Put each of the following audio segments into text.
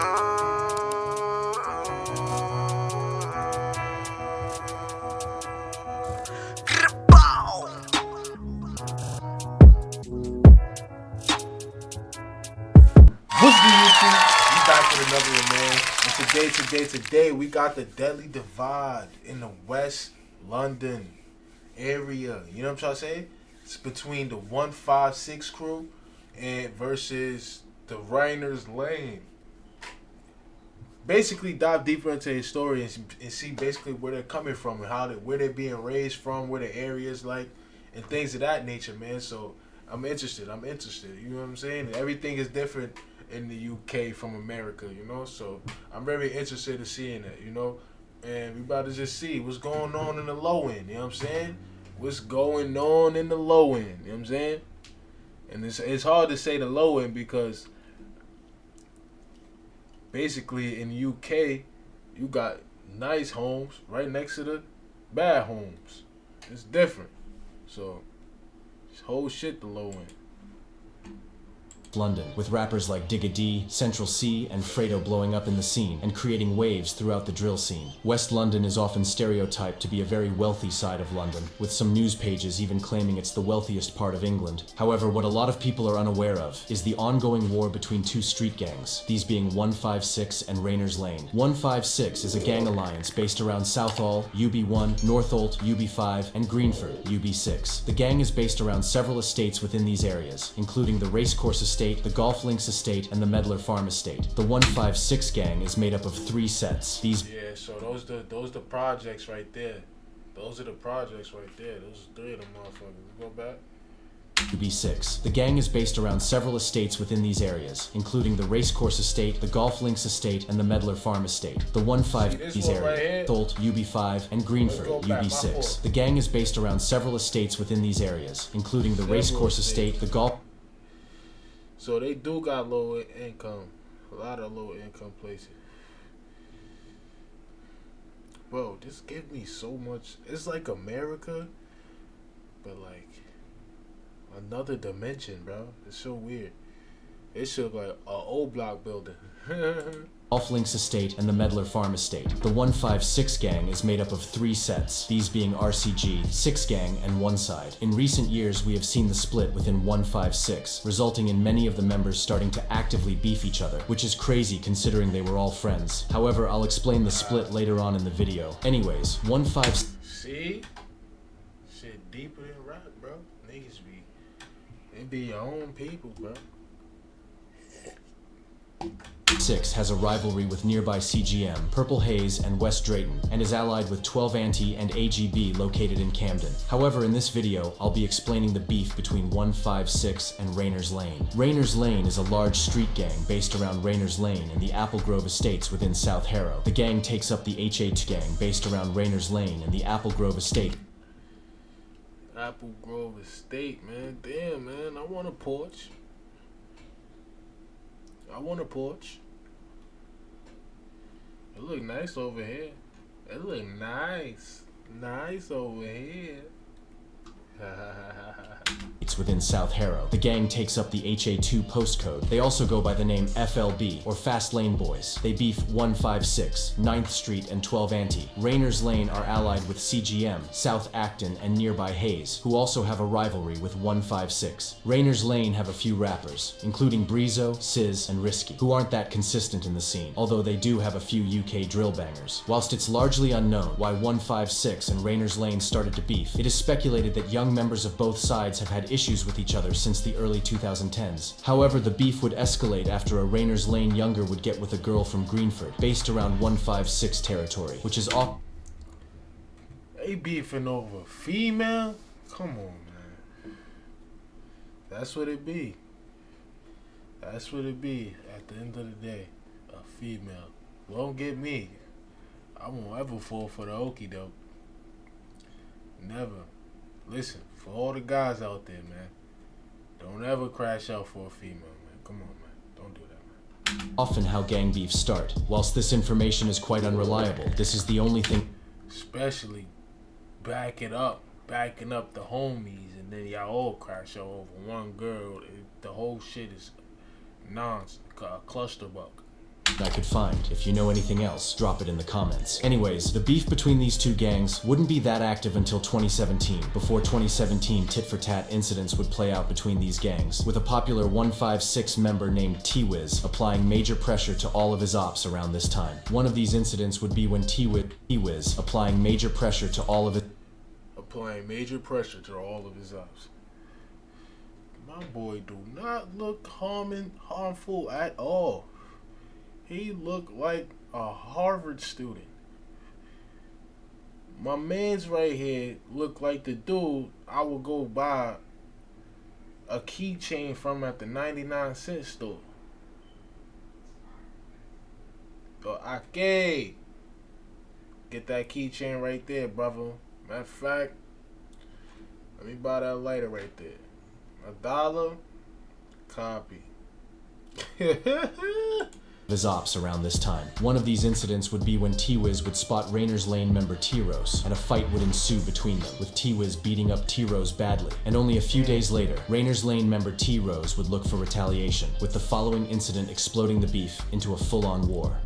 What's good, YouTube? We back with another one, man. And today, we got the deadly divide in the West London area. You know what I'm trying to say? It's between the 156 crew and versus the Rayner's Lane. Basically, dive deeper into his story and see basically where they're coming from and where they're being raised from, where the area is like, and things of that nature, man. So I'm interested. You know what I'm saying? And everything is different in the UK from America, you know. So I'm very interested in seeing that, you know. And we about to just see what's going on in the low end. You know what I'm saying? What's going on in the low end? You know what I'm saying? And it's hard to say the low end because basically in the UK, you got nice homes right next to the bad homes. It's different. So, this whole shit the low end. London, with rappers like Digga D, Central C, and Fredo blowing up in the scene and creating waves throughout the drill scene. West London is often stereotyped to be a very wealthy side of London, with some news pages even claiming it's the wealthiest part of England. However, what a lot of people are unaware of is the ongoing war between two street gangs, these being 156 and Rayner's Lane. 156 is a gang alliance based around Southall, UB1, Northolt, UB5, and Greenford, UB6. The gang is based around several estates within these areas, including the Racecourse Estate, the Golf Links Estate, and the Medlar Farm Estate. The 156 gang is made up of 3 sets. These so those the projects right there. Those are the projects right there. Those are 3 of them motherfuckers. Go back. UB6. The gang is based around several estates within these areas, including the Racecourse Estate, the Golf Links Estate, and the Medlar Farm Estate. The 156 area, Tholt, UB5, and Greenford, UB6. The gang is based around several estates within these areas, including the Racecourse Estate, the Golf. So they do got low income, a lot of low income places. Bro, this gives me so much. It's like America, but like another dimension, bro. It's so weird. It should like a old block building. Golf Links Estate, and the Medlar Farm Estate. The 156 gang is made up of 3 sets, these being RCG, 6 gang, and 1 side. In recent years, we have seen the split within 156, resulting in many of the members starting to actively beef each other, which is crazy considering they were all friends. However, I'll explain the split later on in the video. Anyways, 156. See? Shit deeper than rap, bro. Niggas be your own people, bro. 6 has a rivalry with nearby CGM, Purple Haze, and West Drayton, and is allied with 12 Anti and AGB located in Camden. However, in this video, I'll be explaining the beef between 156 and Rayner's Lane. Rayner's Lane is a large street gang based around Rayner's Lane and the Apple Grove Estates within South Harrow. The gang takes up the HH gang based around Rayner's Lane and the Apple Grove Estate. Apple Grove Estate, man. Damn, man. I want a porch. It look nice over here. It look nice. Nice over here. It's within South Harrow. The gang takes up the HA2 postcode. They also go by the name FLB, or Fast Lane Boys. They beef 156, 9th Street, and 12 Anti. Rayner's Lane are allied with CGM, South Acton, and nearby Hayes, who also have a rivalry with 156. Rayner's Lane have a few rappers, including Breezo, Sizz, and Risky, who aren't that consistent in the scene, although they do have a few UK drill bangers. Whilst it's largely unknown why 156 and Rayner's Lane started to beef, it is speculated that young members of both sides have had issues with each other since the early 2010s. However, the beef would escalate after a Rayner's Lane younger would get with a girl from Greenford, based around 156 territory, which is off. They beefing over female? Come on, man. That's what it be. That's what it be at the end of the day. A female. Don't get me. I won't ever fall for the okie doke. Never. Listen, for all the guys out there, man, don't ever crash out for a female, man. Come on, man. Don't do that, man. Often how gang beefs start. Whilst this information is quite unreliable, this is the only thing. Especially backing up the homies, and then y'all all crash out over one girl. The whole shit is clusterbuck. I could find. If you know anything else, drop it in the comments. Anyways, the beef between these two gangs wouldn't be that active until 2017. Before 2017, tit-for-tat incidents would play out between these gangs, with a popular 156 member named Twiz applying major pressure to all of his ops around this time. One of these incidents would be when Twiz applying major pressure to all of his ops. My boy do not look harmful at all. He looked like a Harvard student. My man's right here looked like the dude I would go buy a keychain from at the 99-cent store. Okay. Get that keychain right there, brother. Matter of fact, let me buy that lighter right there. $1. Copy. his ops around this time. One of these incidents would be when Twiz would spot Rayner's Lane member T-Rose, and a fight would ensue between them, with Twiz beating up T-Rose badly. And only a few days later, Rayner's Lane member T-Rose would look for retaliation, with the following incident exploding the beef into a full-on war.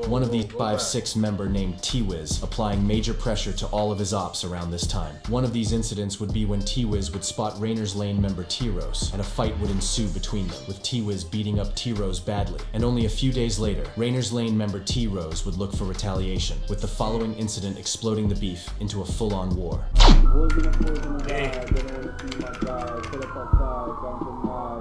One of these 5'6" member named Twiz applying major pressure to all of his ops around this time. One of these incidents would be when Twiz would spot Rayner's Lane member T-Rose, and a fight would ensue between them, with Twiz beating up T-Rose badly. And only a few days later, Rayner's Lane member T-Rose would look for retaliation, with the following incident exploding the beef into a full-on war.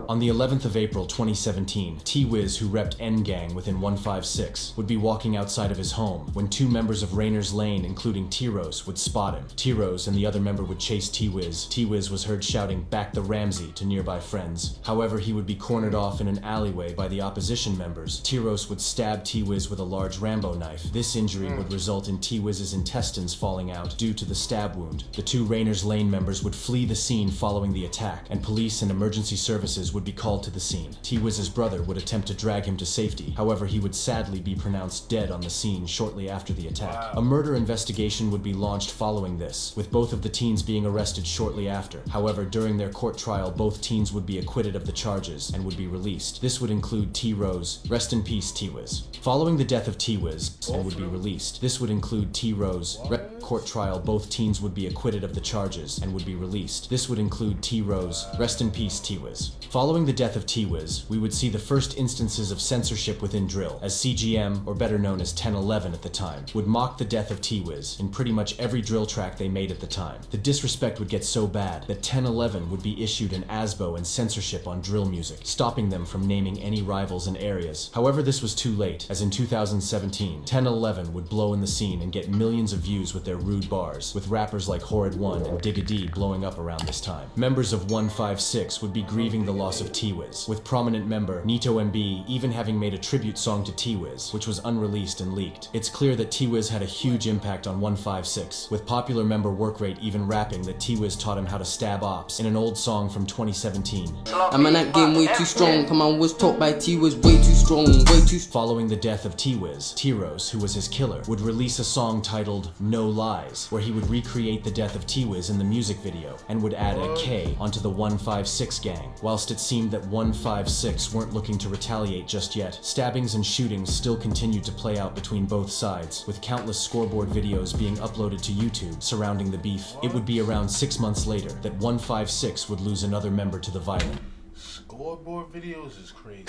On the 11th of April 2017, Twiz, who repped N-Gang within 156, would be walking outside of his home when two members of Rayner's Lane, including T-Rose, would spot him. T-Rose and the other member would chase Twiz. Twiz was heard shouting, "Back the Ramsey," to nearby friends. However, he would be cornered off in an alleyway by the opposition members. T-Rose would stab Twiz with a large Rambo knife. This injury would result in Twiz's intestines falling out due to the stab wound. The two Rayner's Lane members would flee the scene following the attack, and police and emergency services would be called to the scene. Twiz's brother would attempt to drag him to safety. However, he would sadly be pronounced dead on the scene shortly after the attack. Wow. A murder investigation would be launched following this, with both of the teens being arrested shortly after. However, during their court trial, both teens would be acquitted of the charges and would be released. This would include T-Rose, rest in peace Twiz. Following the death of Twiz, and would be released. This would include T-Rose, court trial, both teens would be acquitted of the charges and would be released. This would include T-Rose, rest in peace Twiz. Following the death of Twiz, we would see the first instances of censorship within drill, as CGM, or better known as 1011 at the time, would mock the death of Twiz in pretty much every drill track they made at the time. The disrespect would get so bad that 1011 would be issued an ASBO and censorship on drill music, stopping them from naming any rivals and areas. However, this was too late, as in 2017, 1011 would blow in the scene and get millions of views with their rude bars, with rappers like Horrid One and Digga D blowing up around this time. Members of 156 would be grieving the loss of Twiz, with prominent member Nito MB even having made a tribute song to Twiz, which was unreleased and leaked. It's clear that Twiz had a huge impact on 156, with popular member Workrate even rapping that Twiz taught him how to stab ops in an old song from 2017. I'm in that game way too strong, come on, was taught by Twiz way too strong, way too. Following the death of Twiz, T-Rose, who was his killer, would release a song titled No Lies, where he would recreate the death of Twiz in the music video, and would add a K onto the 156 gang. Whilst it seemed that 156 weren't looking to retaliate just yet, stabbings and shootings still continued to play out between both sides, with countless scoreboard videos being uploaded to YouTube surrounding the beef. It would be around 6 months later that 156 would lose another member to the violence. Scoreboard videos is crazy.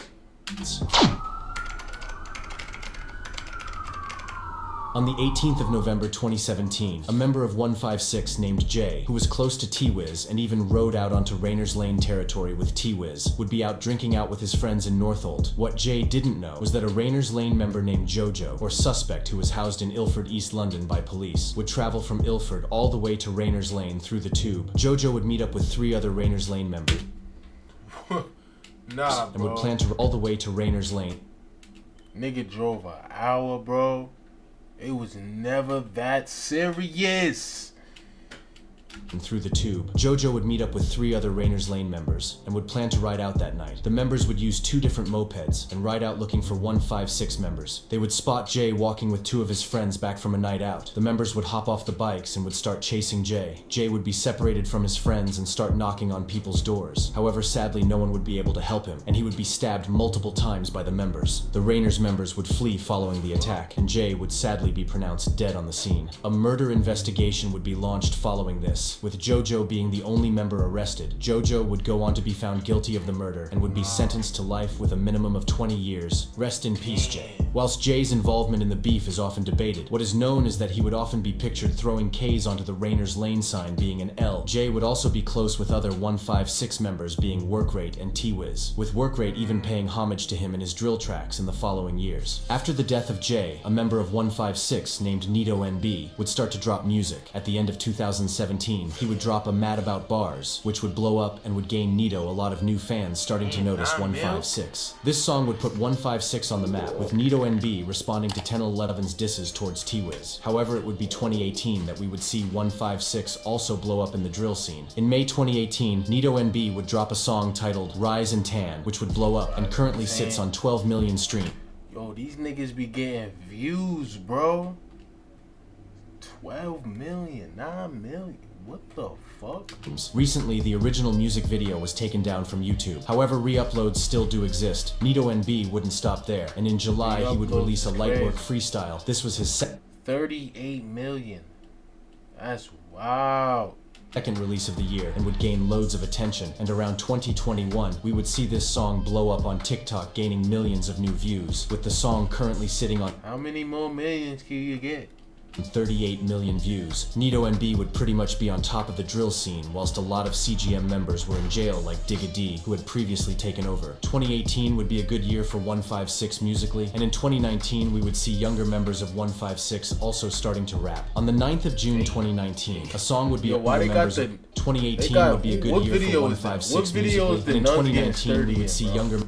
On the 18th of November 2017, a member of 156 named Jay, who was close to Twiz and even rode out onto Rayner's Lane territory with Twiz, would be out drinking out with his friends in Northolt. What Jay didn't know was that a Rayner's Lane member named Jojo, or suspect who was housed in Ilford, East London by police, would travel from Ilford all the way to Rayner's Lane through the tube. Jojo would meet up with 3 other Rayner's Lane members Nah, and would plan to all the way to Rayner's Lane. Nigga drove an hour, bro. It was never that serious. through the tube. JoJo would meet up with 3 other Rayner's Lane members and would plan to ride out that night. The members would use 2 different mopeds and ride out looking for 156 members. They would spot Jay walking with 2 of his friends back from a night out. The members would hop off the bikes and would start chasing Jay. Jay would be separated from his friends and start knocking on people's doors. However, sadly, no one would be able to help him, and he would be stabbed multiple times by the members. The Rayner's members would flee following the attack, and Jay would sadly be pronounced dead on the scene. A murder investigation would be launched following this, with JoJo being the only member arrested. JoJo would go on to be found guilty of the murder and would be sentenced to life with a minimum of 20 years. Rest in peace, Jay. Whilst Jay's involvement in the beef is often debated, what is known is that he would often be pictured throwing K's onto the Rayner's Lane sign being an L. Jay would also be close with other 156 members being Workrate and Twiz, with Workrate even paying homage to him in his drill tracks in the following years. After the death of Jay, a member of 156 named Nito NB would start to drop music. At the end of 2017, he would drop a Mad About Bars, which would blow up and would gain Nito a lot of new fans starting to notice 156. This song would put 156 on the map, with Nito NB responding to 1011's disses towards Twiz. However, it would be 2018 that we would see 156 also blow up in the drill scene. In May 2018, Nito NB would drop a song titled Rise and Tan, which would blow up and currently sits on 12 million streams. Yo, these niggas be getting views, bro. 12 million, 9 million. What the fuck? Recently, the original music video was taken down from YouTube. However, re-uploads still do exist. Nito NB wouldn't stop there, and in July he would release a Lightwork freestyle. This was his 38 million. That's wow. Second release of the year and would gain loads of attention, and around 2021 we would see this song blow up on TikTok, gaining millions of new views, with the song currently sitting on how many more millions can you get? 38 million views. Nito NB would pretty much be on top of the drill scene, whilst a lot of CGM members were in jail like Digga D, who had previously taken over. 2018 would be a good year for 156 musically, and in 2019 we would see younger members of 156 also starting to rap. On the 9th of June 2019, a song would be members of 2018 would be a good year for 156 musically, and in 2019 we would see younger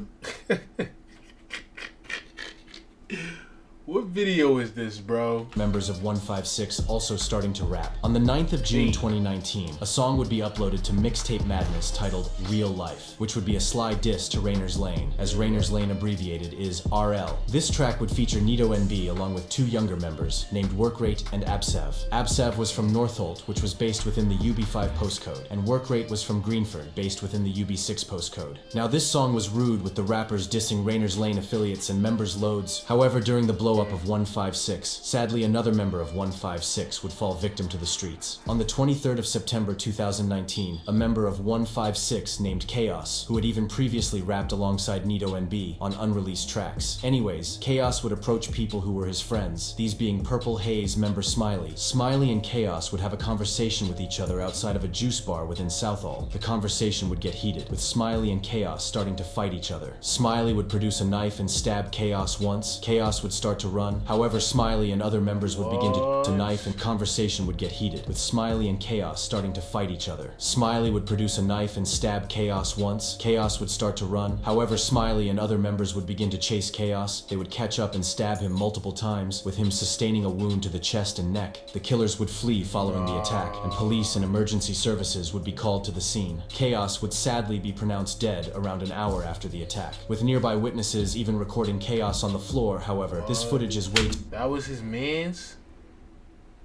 What video is this, bro? Members of 156 also starting to rap. On the 9th of June 2019, a song would be uploaded to Mixtape Madness titled Real Life, which would be a sly diss to Rayner's Lane, as Rayner's Lane abbreviated is RL. This track would feature Nito NB along with 2 younger members, named Workrate and Absab. Absab was from Northolt, which was based within the UB5 postcode, and Workrate was from Greenford, based within the UB6 postcode. Now this song was rude, with the rappers dissing Rayner's Lane affiliates and members loads. However, during the blow up of 156, sadly another member of 156 would fall victim to the streets. On the 23rd of September 2019, a member of 156 named Chaos, who had even previously rapped alongside Nito NB on unreleased tracks. Anyways, Chaos would approach people who were his friends, these being Purple Haze member Smiley. Smiley and Chaos would have a conversation with each other outside of a juice bar within Southall. The conversation would get heated, with Smiley and Chaos starting to fight each other. Smiley would produce a knife and stab Chaos once. Chaos would start to run. However, Smiley and other members would begin to knife, and conversation would get heated, with Smiley and Chaos starting to fight each other. Smiley would produce a knife and stab Chaos once. Chaos would start to run. However, Smiley and other members would begin to chase Chaos. They would catch up and stab him multiple times, with him sustaining a wound to the chest and neck. The killers would flee following the attack, and police and emergency services would be called to the scene. Chaos would sadly be pronounced dead around an hour after the attack, with nearby witnesses even recording Chaos on the floor. However, this footage is that was his mans?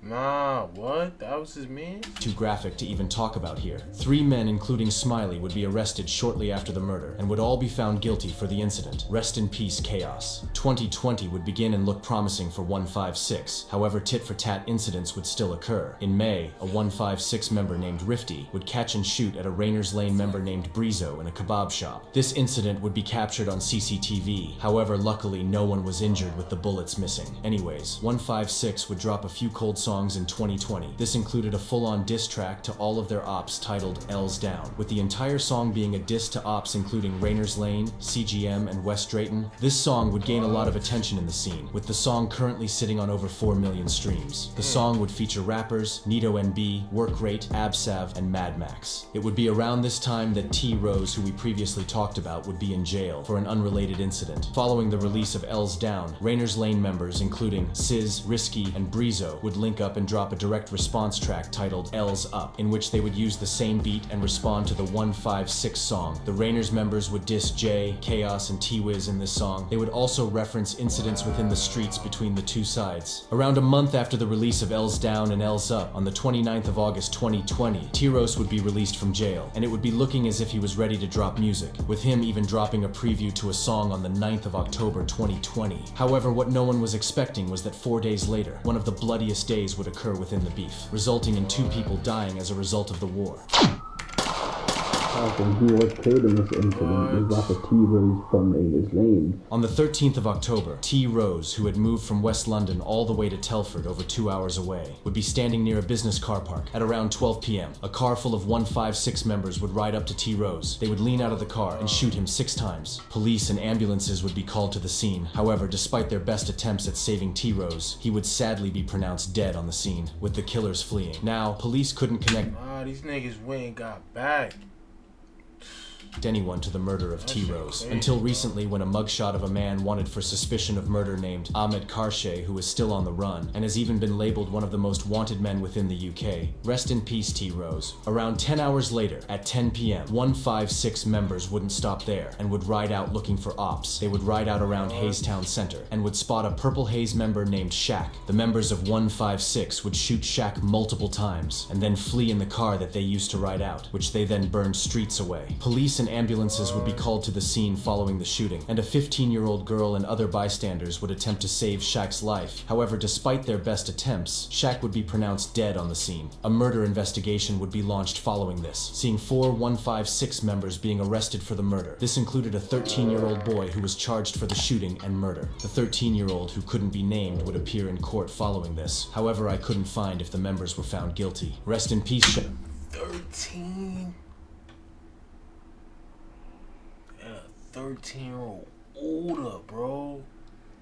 Nah, what? That was his man? Too graphic to even talk about here. 3 men, including Smiley, would be arrested shortly after the murder and would all be found guilty for the incident. Rest in peace, Chaos. 2020 would begin and look promising for 156. However, tit-for-tat incidents would still occur. In May, a 156 member named Rifty would catch and shoot at a Rayner's Lane member named Brizo in a kebab shop. This incident would be captured on CCTV. However, luckily no one was injured, with the bullets missing. Anyways, 156 would drop a few cold songs in 2020. This included a full-on diss track to all of their ops titled L's Down, with the entire song being a diss to ops including Rayner's Lane, CGM, and West Drayton. This song would gain a lot of attention in the scene, with the song currently sitting on over 4 million streams. The song would feature rappers Nito NB, Workrate, Absab, and Mad Max. It would be around this time that T Rose, who we previously talked about, would be in jail for an unrelated incident. Following the release of L's Down, Rayner's Lane members including Sizz, Risky, and Brizo would link link up and drop a direct response track titled L's Up, in which they would use the same beat and respond to the 156 song. The Rayner's members would diss Jay, Chaos, and Twiz in this song. They would also reference incidents within the streets between the two sides. Around a month after the release of L's Down and L's Up, on the 29th of August 2020, Twiz would be released from jail, and it would be looking as if he was ready to drop music, with him even dropping a preview to a song on the 9th of October 2020. However, what no one was expecting was that 4 days later, one of the bloodiest days would occur within the beef, resulting in 2 people dying as a result of the war. Who was killed in this incident was rapper Twiz from Rayner's Lane. On the 13th of October, Twiz, who had moved from West London all the way to Telford over 2 hours away, would be standing near a business car park. At around 12 p.m., a car full of 156 members would ride up to Twiz. They would lean out of the car and shoot him 6 times. Police and ambulances would be called to the scene. However, despite their best attempts at saving Twiz, he would sadly be pronounced dead on the scene, with the killers fleeing. Now, police couldn't connect these niggas went and got back anyone to the murder of Twiz, until recently when a mugshot of a man wanted for suspicion of murder named Ahmed Karshe, who is still on the run and has even been labeled one of the most wanted men within the UK. Rest in peace, Twiz. Around 10 hours later, at 10 p.m., 156 members wouldn't stop there and would ride out looking for ops. They would ride out around Hayes Town Centre and would spot a Purple Haze member named Shaq. The members of 156 would shoot Shaq multiple times and then flee in the car that they used to ride out, which they then burned streets away. Police and ambulances would be called to the scene following the shooting, and a 15-year-old girl and other bystanders would attempt to save Shaq's life. However, despite their best attempts, Shaq would be pronounced dead on the scene. A murder investigation would be launched following this, seeing 4 156 members being arrested for the murder. This included a 13-year-old boy who was charged for the shooting and murder. The 13-year-old, who couldn't be named, would appear in court following this. However, I couldn't find if the members were found guilty. Rest in peace, 13? 13-year-old Ooter, bro.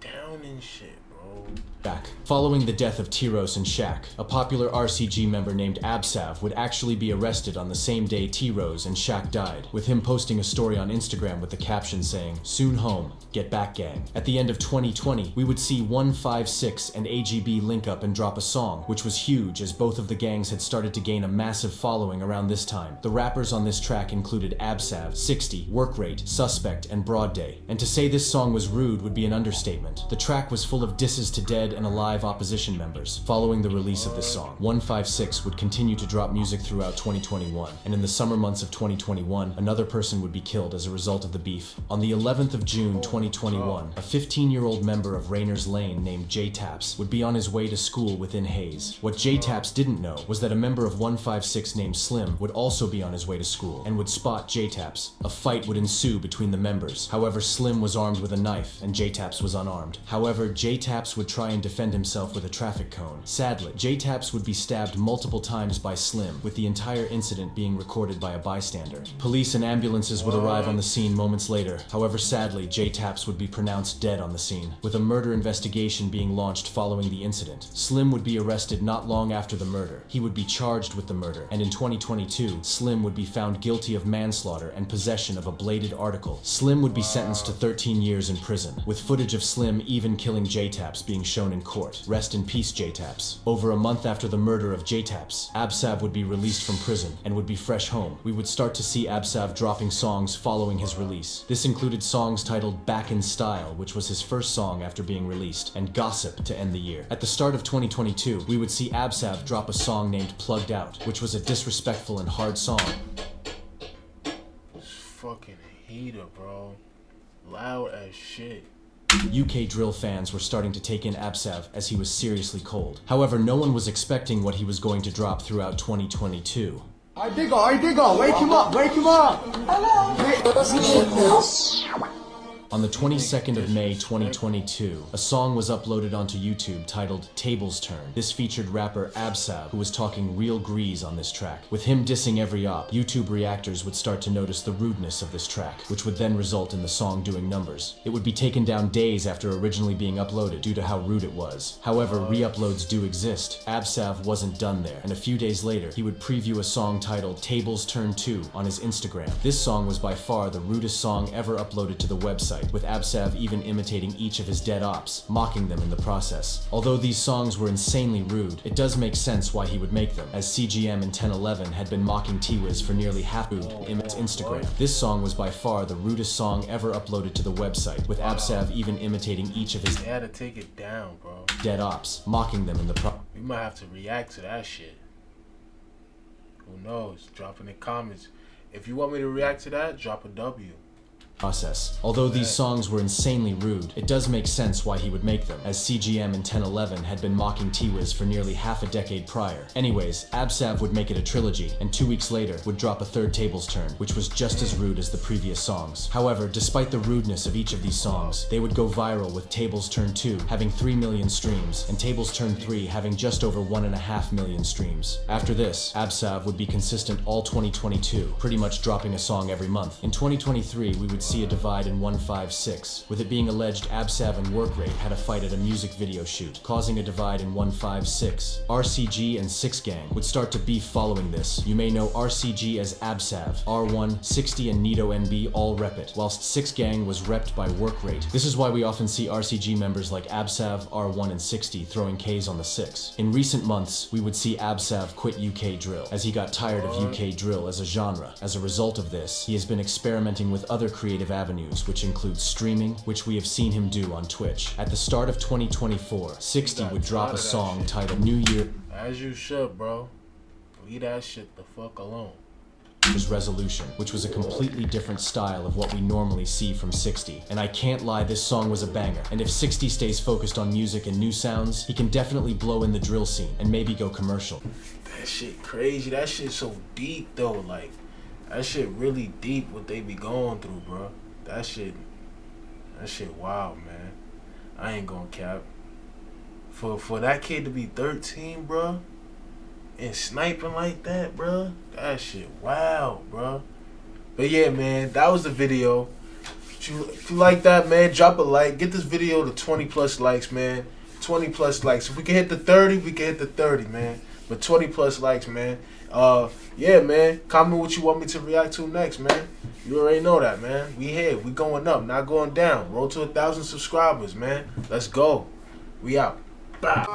Down and shit, bro. Shaq. Following the death of Twiz and Shaq, a popular RCG member named Absab would actually be arrested on the same day Twiz and Shaq died, with him posting a story on Instagram with the caption saying, "Soon home, get back gang." At the end of 2020, we would see 156 and AGB link up and drop a song, which was huge as both of the gangs had started to gain a massive following around this time. The rappers on this track included Absab, 60, Work Rate, Suspect, and Broad Day. And to say this song was rude would be an understatement. The track was full of disses to dead and alive opposition members. Following the release of this song, 156 would continue to drop music throughout 2021, and in the summer months of 2021, another person would be killed as a result of the beef. On the 11th of June 2021, a 15-year-old member of Rayner's Lane named J-Taps would be on his way to school within Hayes. What J-Taps didn't know was that a member of 156 named Slim would also be on his way to school and would spot J-Taps. A fight would ensue between the members. However, Slim was armed with a knife and J-Taps was unarmed. However, J-Taps would try and defend himself with a traffic cone. Sadly, J-Taps would be stabbed multiple times by Slim, with the entire incident being recorded by a bystander. Police and ambulances would arrive on the scene moments later. However, sadly, J-Taps would be pronounced dead on the scene, with a murder investigation being launched following the incident. Slim would be arrested not long after the murder. He would be charged with the murder, and in 2022, Slim would be found guilty of manslaughter and possession of a bladed article. Slim would be sentenced to 13 years in prison, with footage of Slim even killing J-Taps being shown in court. Rest in peace, J-Taps. Over a month after the murder of J-Taps, Absab would be released from prison and would be fresh home. We would start to see Absab dropping songs following his release. This included songs titled Back in Style, which was his first song after being released, and Gossip to end the year. At the start of 2022, we would see Absab drop a song named Plugged Out, which was a disrespectful and hard song. This fucking heater, bro. Loud as shit. UK drill fans were starting to take in Absab as he was seriously cold. However, no one was expecting what he was going to drop throughout 2022. I digger, wake him up, On the 22nd of May 2022, a song was uploaded onto YouTube titled Tables Turn. This featured rapper Absab, who was talking real grease on this track. With him dissing every op, YouTube reactors would start to notice the rudeness of this track, which would then result in the song doing numbers. It would be taken down days after originally being uploaded due to how rude it was. However, re-uploads do exist. Absab wasn't done there, and a few days later, he would preview a song titled Tables Turn 2 on his Instagram. This song was by far the rudest song ever uploaded to the website, website, with Absab even imitating each of his dead ops, mocking them in the process. Although these songs were insanely rude, it does make sense why he would make them, as CGM and 1011 had been mocking Twiz for nearly half of Instagram. This song was by far the rudest song ever uploaded to the website, with Absab even imitating each of his They had to take it down, bro. dead ops, mocking them in the We might have to react to that shit. Who knows? Drop in the comments. If you want me to react to that, drop a W. process. Although these songs were insanely rude, it does make sense why he would make them, as CGM and 1011 had been mocking Twiz for nearly half a decade prior. Anyways, Absab would make it a trilogy, and 2 weeks later would drop a third Tables Turn, which was just as rude as the previous songs. However, despite the rudeness of each of these songs, they would go viral, with Tables Turn 2 having 3 million streams, and Tables Turn 3 having just over 1.5 million streams. After this, Absab would be consistent all 2022, pretty much dropping a song every month. In 2023, we would see a divide in 156, with it being alleged Absab and Workrate had a fight at a music video shoot, causing a divide in 156. RCG and 6 Gang would start to beef following this. You may know RCG as Absab, R1, 60 and Nito NB all rep it, whilst 6 Gang was repped by Workrate. This is why we often see RCG members like Absab, R1 and 60 throwing Ks on the 6. In recent months, we would see Absab quit UK drill, as he got tired of UK drill as a genre. As a result of this, he has been experimenting with other creative avenues, which include streaming, which we have seen him do on Twitch. At the start of 2024, 60 would drop a song titled New Year. As you should, bro. Leave that shit the fuck alone. His resolution, which was a completely different style of what we normally see from 60. And I can't lie, this song was a banger. And if 60 stays focused on music and new sounds, he can definitely blow in the drill scene and maybe go commercial. That shit crazy. That shit so deep though. Like, that shit really deep what they be going through, bro. That shit wild, man. I ain't gonna cap. For that kid to be 13, bro, and sniping like that, bro, that shit wild, bro. But yeah, man, that was the video. If you like that, man, drop a like. Get this video to 20 plus likes, man. 20 plus likes. If we can hit the 30, we can hit the 30, man. But 20 plus likes, man. Yeah, man. Comment what you want me to react to next, man. You already know that, man. We here. We going up, not going down. Roll to 1,000 subscribers, man. Let's go. We out. Bye.